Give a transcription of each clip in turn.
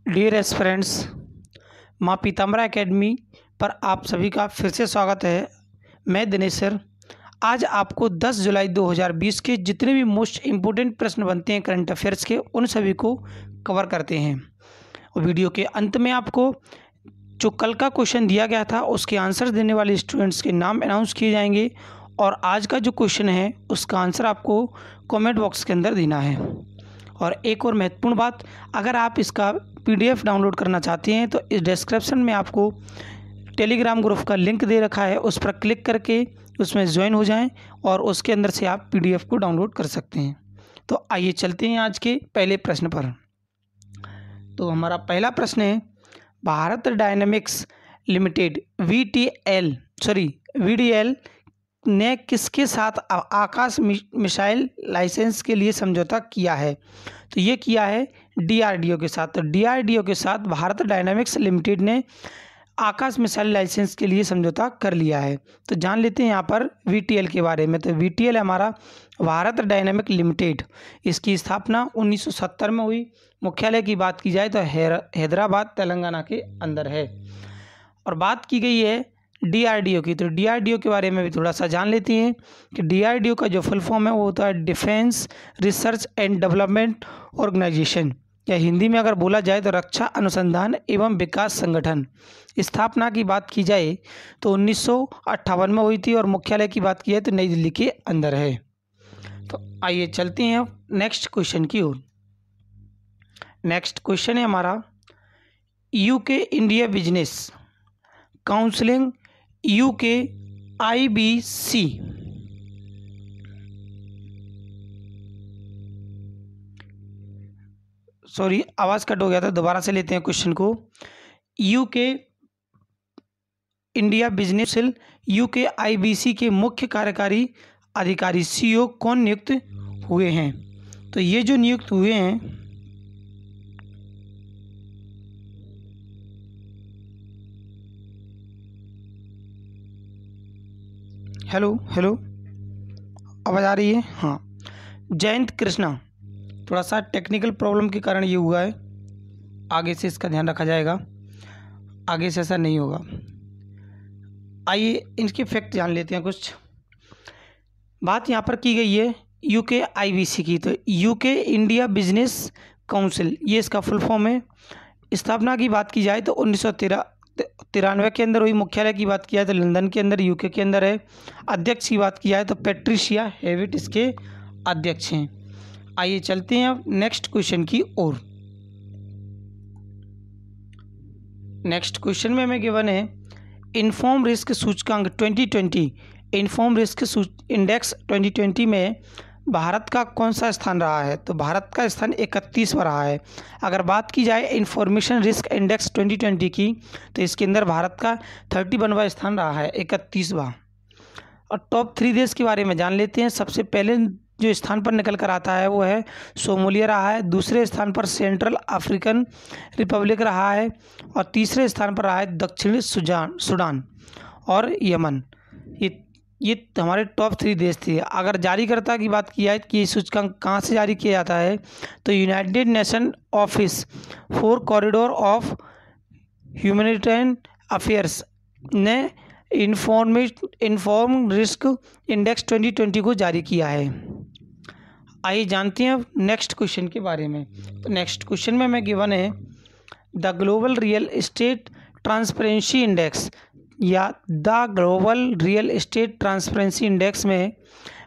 Dear aspirants, माँ Pitambara academy पर आप सभी का फिर से स्वागत है। मैं दिनेश सर आज आपको 10 जुलाई 2020 के जितने भी मोस्ट इम्पोर्टेंट प्रश्न बनते हैं करंट अफेयर्स के, उन सभी को कवर करते हैं। और वीडियो के अंत में आपको जो कल का क्वेश्चन दिया गया था उसके आंसर देने वाले स्टूडेंट्स के नाम अनाउंस किए जाएंगे और आज का जो क्वेश्चन है उसका आंसर आपको कमेंट बॉक्स के अंदर देना है। और एक और महत्वपूर्ण बात, अगर आप इसका PDF डाउनलोड करना चाहते हैं तो इस डिस्क्रिप्शन में आपको टेलीग्राम ग्रुप का लिंक दे रखा है, उस पर क्लिक करके उसमें ज्वाइन हो जाएं और उसके अंदर से आप PDF को डाउनलोड कर सकते हैं। तो आइए चलते हैं आज के पहले प्रश्न पर। तो हमारा पहला प्रश्न है, भारत डायनेमिक्स लिमिटेड VDL ने किसके साथ आकाश मिसाइल लाइसेंस के लिए समझौता किया है? तो ये किया है DRDO के साथ। तो DRDO के साथ भारत डायनेमिक्स लिमिटेड ने आकाश मिसाइल लाइसेंस के लिए समझौता कर लिया है। तो जान लेते हैं यहाँ पर VTL के बारे में। तो VTL हमारा भारत डायनेमिक लिमिटेड, इसकी स्थापना 1970 में हुई। मुख्यालय की बात की जाए तो हैदराबाद तेलंगाना के अंदर है। और बात की गई है DRDO की, तो DRDO के बारे में भी थोड़ा सा जान लेते हैं कि DRDO का जो फुल फॉर्म है वो होता है defence research and development organisation, या हिंदी में अगर बोला जाए तो रक्षा अनुसंधान एवं विकास संगठन। स्थापना की बात की जाए तो 1958 में हुई थी और मुख्यालय की बात की जाए तो नई दिल्ली के अंदर है। तो आइए चलते हैं अब नेक्स्ट क्वेश्चन की ओर। नेक्स्ट क्वेश्चन है हमारा, UK India business counselling UK IBC sorry आवाज़ कट हो गया था, दोबारा से लेते हैं क्वेश्चन को। UK India business UK IBC के मुख्य कार्यकारी अधिकारी CEO कौन नियुक्त हुए हैं? तो ये जो नियुक्त हुए हैं, हेलो आवाज़ आ रही है? हाँ, जयंत कृष्णा। थोड़ा सा टेक्निकल प्रॉब्लम के कारण ये हुआ है, आगे से इसका ध्यान रखा जाएगा, आगे से ऐसा नहीं होगा। आइए इनके फैक्ट जान लेते हैं। कुछ बात यहाँ पर की गई है UK IBC की। तो UK इंडिया बिजनेस काउंसिल, ये इसका फुल फॉर्म है। स्थापना की बात की जाए तो 1993 के अंदर हुई। मुख्यालय की बात की जाए तो लंदन के अंदर UK के अंदर है। अध्यक्ष की बात की जाए तो पैट्रिशिया हेविट इसके अध्यक्ष हैं। आइए चलते हैं अब नेक्स्ट क्वेश्चन की ओर। नेक्स्ट क्वेश्चन में हमें गिवन है, इन्फॉर्म रिस्क सूचकांक 2020, इन्फॉर्म रिस्क इंडेक्स 2020 में भारत का कौन सा स्थान रहा है? तो भारत का स्थान 31वां रहा है। अगर बात की जाए इन्फॉर्मेशन रिस्क इंडेक्स 2020 की, तो इसके अंदर भारत का 31वां स्थान रहा है, 31वां। और टॉप 3 देश के बारे में जान लेते हैं। सबसे पहले जो स्थान पर निकल कर आता है वो है सोमालिया रहा है, दूसरे स्थान पर सेंट्रल अफ्रीकन रिपब्लिक रहा है और तीसरे स्थान पर रहा है दक्षिणी सूडान और यमन। ये हमारे टॉप 3 देश थे। अगर जारीकर्ता की बात की जाए कि ये सूचकांक कहाँ से जारी किया जाता है, तो United nation office for corridor of humanitarian affairs ने इन्फॉर्म रिस्क इंडेक्स 2020 को जारी किया है। आइए जानते हैं अब नेक्स्ट क्वेश्चन के बारे में। तो नेक्स्ट क्वेश्चन में हमें गिवन है, the global real estate transparency index या the global real estate transparency index में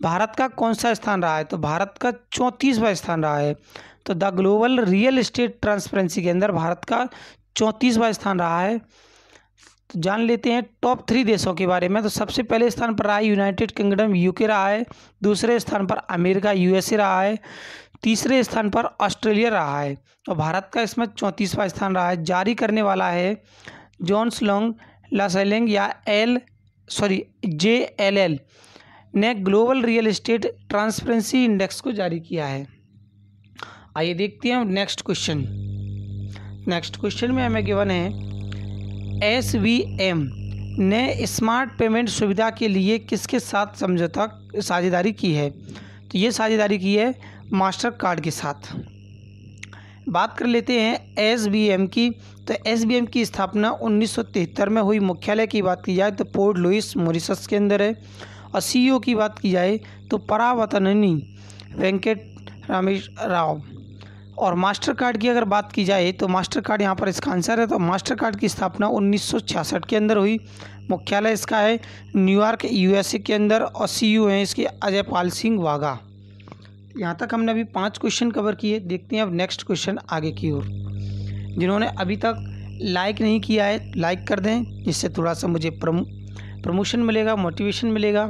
भारत का कौन सा स्थान रहा है? तो भारत का 34वां स्थान रहा है। तो the global real estate transparency के अंदर भारत का 34वां स्थान रहा है। तो जान लेते हैं टॉप 3 देशों के बारे में। तो सबसे पहले स्थान पर रहा है यूनाइटेड किंगडम UK रहा है, दूसरे स्थान पर अमेरिका USA रहा है, तीसरे स्थान पर ऑस्ट्रेलिया रहा है और भारत का इसमें 34वां स्थान रहा है। जारी करने वाला है जोन्स लॉन्ग लासेलिंग या JLL ने global real estate transparency index को जारी किया है। आइए देखते हैं नेक्स्ट क्वेश्चन। नेक्स्ट क्वेश्चन में हमें गिवन है, SVM ने स्मार्ट पेमेंट सुविधा के लिए किसके साथ साझेदारी की है? तो ये साझेदारी की है मास्टर कार्ड के साथ। बात कर लेते हैं एसबीएम की। तो एसबीएम की स्थापना 1973 में हुई। मुख्यालय की बात की जाए तो पोर्ट लुइस मॉरिशस के अंदर है। और सीईओ की बात की जाए तो परावतननी वेंकट राव। और मास्टर कार्ड की अगर बात की जाए तो मास्टर कार्ड यहाँ पर इसका आंसर है। तो मास्टर कार्ड की स्थापना 1966 के अंदर हुई। मुख्यालय इसका है न्यूयॉर्क यूएसए के अंदर। और सीईओ हैं इसके अजय पाल सिंह वाघा। यहाँ तक हमने अभी 5 क्वेश्चन कवर किए। देखते हैं अब नेक्स्ट क्वेश्चन आगे की ओर। जिन्होंने अभी तक लाइक नहीं किया है लाइक कर दें, जिससे थोड़ा सा मुझे प्रमोशन मिलेगा, मोटिवेशन मिलेगा।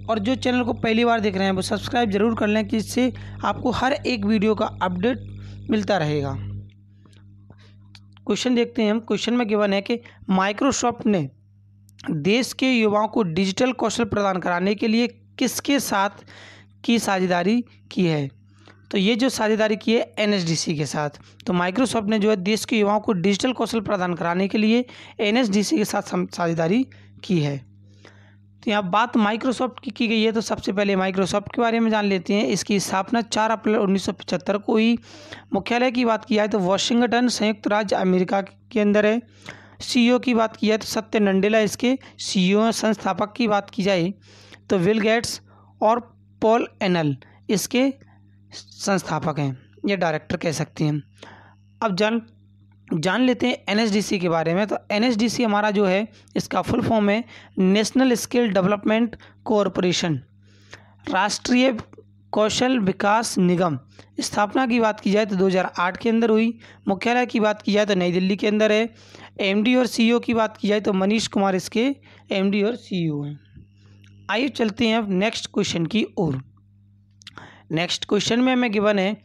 और जो चैनल को पहली बार देख रहे हैं वो सब्सक्राइब जरूर कर लें, कि इससे आपको हर एक वीडियो का अपडेट मिलता रहेगा। क्वेश्चन देखते हैं हम। क्वेश्चन में गिवन है कि माइक्रोसॉफ्ट ने देश के युवाओं को डिजिटल कौशल प्रदान कराने के लिए किसके साथ की साझेदारी की है। तो ये जो साझेदारी की है एनएसडीसी के साथ। तो माइक्रोसॉफ्ट ने जो है देश के युवाओं को डिजिटल कौशल प्रदान कराने के लिए एनएसडीसी के साथ साझेदारी की है। तो यहाँ बात माइक्रोसॉफ्ट की गई है। तो सबसे पहले माइक्रोसॉफ्ट के बारे में जान लेते हैं। इसकी स्थापना 4 अप्रैल 1975 को हुई। मुख्यालय की बात की जाए तो वॉशिंगटन संयुक्त राज्य अमेरिका के अंदर है। सीईओ की बात की जाए तो सत्य नडेला इसके सीईओ। संस्थापक की बात की जाए तो बिल गेट्स और पॉल एनल इसके संस्थापक हैं, ये डायरेक्टर कह सकते हैं। अब जान लेते हैं एनएसडीसी के बारे में। तो एनएसडीसी हमारा जो है इसका फुल फॉर्म है नेशनल स्किल डेवलपमेंट कॉरपोरेशन, राष्ट्रीय कौशल विकास निगम। स्थापना की बात की जाए तो 2008 के अंदर हुई। मुख्यालय की बात की जाए तो नई दिल्ली के अंदर है। एमडी और सीईओ की बात की जाए तो मनीष कुमार इसके एमडी और सीईओ हैं। आइए चलते हैं अब नेक्स्ट क्वेश्चन की ओर। नेक्स्ट क्वेश्चन में हमें गिवन है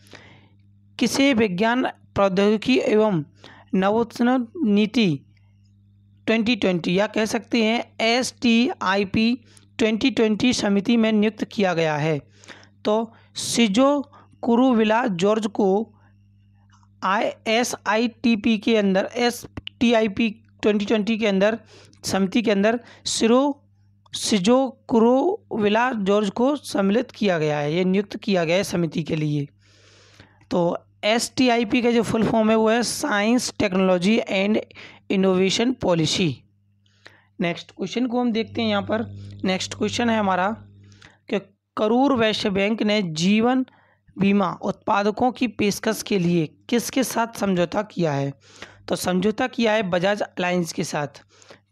किसे विज्ञान प्रौद्योगिकी एवं नवोत्थान नीति 2020 या कह सकते हैं STIP 2020 समिति में नियुक्त किया गया है। तो सिजो कुरुविला जॉर्ज को SITP के अंदर STIP 2020 के अंदर समिति के अंदर सिजो कुरुविला जॉर्ज को सम्मिलित किया गया है, ये नियुक्त किया गया है समिति के लिए। तो STIP का जो फुल फॉर्म है वो है science technology and innovation policy. Next question को हम देखते हैं। यहाँ पर नेक्स्ट क्वेश्चन है हमारा कि करूर वैश्य बैंक ने जीवन बीमा उत्पादकों की पेशकश के लिए किसके साथ समझौता किया है। तो समझौता किया है बजाज अलायंस के साथ।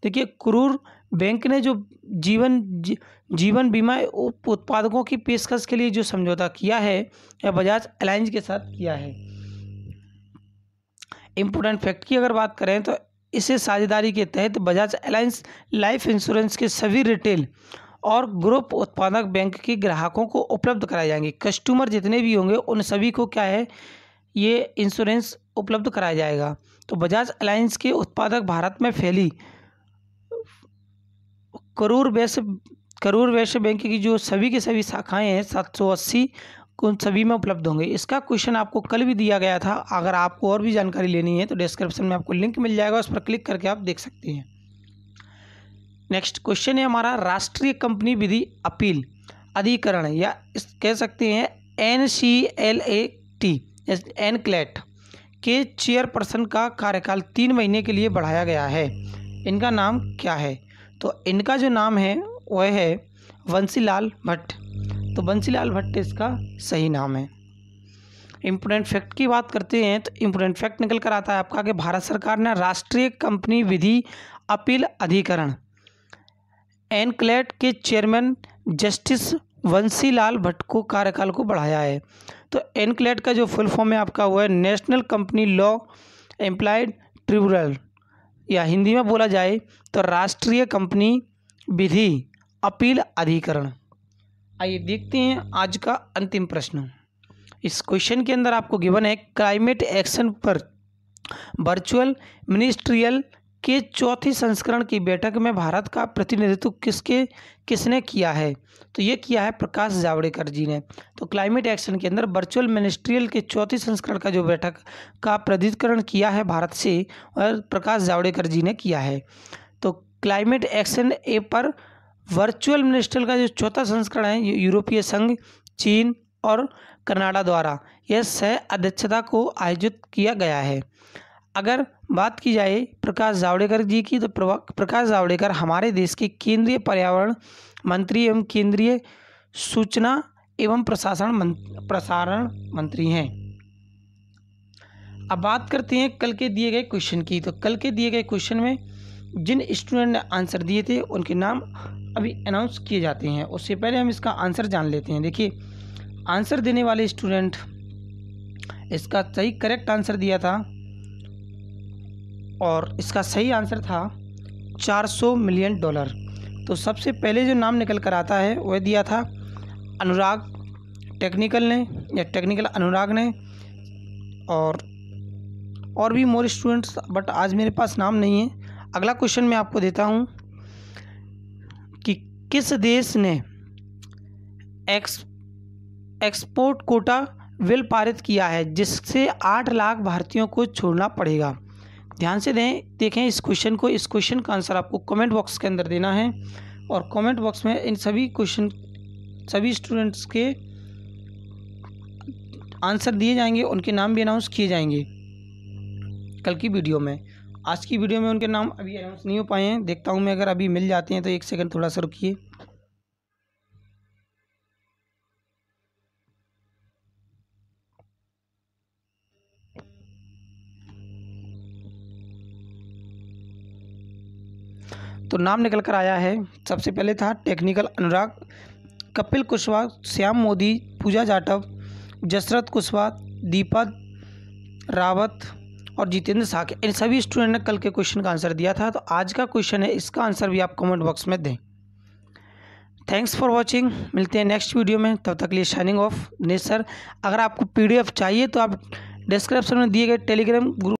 देखिए करूर बैंक ने जो जीवन बीमा उत्पादकों की पेशकश के लिए जो समझौता किया है यह बजाज अलायंस के साथ किया है। इम्पोर्टेंट फैक्ट की अगर बात करें तो इसे साझेदारी के तहत बजाज अलायंस लाइफ इंश्योरेंस के सभी रिटेल और ग्रुप उत्पादक बैंक के ग्राहकों को उपलब्ध कराए जाएंगे। कस्टमर जितने भी होंगे उन सभी को क्या है ये इंश्योरेंस उपलब्ध कराया जाएगा। तो बजाज अलायंस के उत्पादक भारत में फैली करूर वैश्य बैंक की जो सभी के सभी शाखाएं हैं 780 उन सभी में उपलब्ध होंगे। इसका क्वेश्चन आपको कल भी दिया गया था। अगर आपको और भी जानकारी लेनी है तो डिस्क्रिप्शन में आपको लिंक मिल जाएगा, उस पर क्लिक करके आप देख सकते हैं। नेक्स्ट क्वेश्चन है हमारा राष्ट्रीय कंपनी विधि अपील अधिकरण या कह सकते हैं NCLAT के चेयरपर्सन का कार्यकाल 3 महीने के लिए बढ़ाया गया है। इनका नाम क्या है। तो इनका जो नाम है वह है बंसीलाल भट्ट। तो बंसीलाल भट्ट इसका सही नाम है। इम्पोर्टेंट फैक्ट की बात करते हैं तो इम्पोर्टेंट फैक्ट निकल कर आता है आपका कि भारत सरकार ने राष्ट्रीय कंपनी विधि अपील अधिकरण NCLAT के चेयरमैन जस्टिस बंसीलाल भट्ट को कार्यकाल को बढ़ाया है। तो NCLAT का जो फुल फॉर्म है आपका वो है national company law employed tribunal, या हिंदी में बोला जाए तो राष्ट्रीय कंपनी विधि अपील अधिकरण। आइए देखते हैं आज का अंतिम प्रश्न। इस क्वेश्चन के अंदर आपको गिवन है क्लाइमेट एक्शन पर वर्चुअल मिनिस्ट्रियल के 4थे संस्करण की बैठक में भारत का प्रतिनिधित्व किसने किया है। तो ये किया है प्रकाश जावड़ेकर जी ने। तो क्लाइमेट एक्शन के अंदर वर्चुअल मिनिस्ट्रियल के 4थे संस्करण का जो बैठक का प्रतिनिधित्व किया है भारत से और प्रकाश जावड़ेकर जी ने किया है। तो क्लाइमेट एक्शन ए पर वर्चुअल मिनिस्ट्रियल का जो 4था संस्करण है यूरोपीय संघ, चीन और कनाडा द्वारा यह सह अध्यक्षता को आयोजित किया गया है। अगर बात की जाए प्रकाश जावड़ेकर जी की, तो प्रकाश जावड़ेकर हमारे देश के केंद्रीय पर्यावरण मंत्री एवं केंद्रीय सूचना एवं प्रसारण मंत्री हैं। अब बात करते हैं कल के दिए गए क्वेश्चन की। तो कल के दिए गए क्वेश्चन में जिन स्टूडेंट ने आंसर दिए थे उनके नाम अभी अनाउंस किए जाते हैं। उससे पहले हम इसका आंसर जान लेते हैं। देखिए, आंसर देने वाले स्टूडेंट, इसका सही करेक्ट आंसर दिया था और इसका सही आंसर था $400 मिलियन। तो सबसे पहले जो नाम निकल कर आता है वह दिया था अनुराग टेक्निकल ने, या टेक्निकल अनुराग ने, और भी मोर स्टूडेंट्स, बट आज मेरे पास नाम नहीं है। अगला क्वेश्चन मैं आपको देता हूं कि किस देश ने एक्सपोर्ट कोटा बिल पारित किया है जिससे 8 लाख भारतीयों को छोड़ना पड़ेगा। ध्यान से देखें इस क्वेश्चन को। इस क्वेश्चन का आंसर आपको कमेंट बॉक्स के अंदर देना है और कमेंट बॉक्स में इन सभी स्टूडेंट्स के आंसर दिए जाएंगे, उनके नाम भी अनाउंस किए जाएंगे कल की वीडियो में। आज की वीडियो में उनके नाम अभी अनाउंस नहीं हो पाए हैं। देखता हूं मैं, अगर अभी मिल जाते हैं तो एक सेकंड थोड़ा सा रुकिए। तो नाम निकल कर आया है। सबसे पहले था टेक्निकल अनुराग, कपिल कुशवाहा, श्याम मोदी, पूजा जाटव, जसरथ कुशवाहा, दीपा रावत और जितेंद्र साके। इन सभी स्टूडेंट ने कल के क्वेश्चन का आंसर दिया था। तो आज का क्वेश्चन है, इसका आंसर भी आप कमेंट बॉक्स में दें। Thanks for watching. मिलते हैं नेक्स्ट वीडियो में, तब तक के लिए शाइनिंग ऑफ दिनेश सर। अगर आपको PDF चाहिए तो आप डिस्क्रिप्शन में दिए गए टेलीग्राम ग्रुप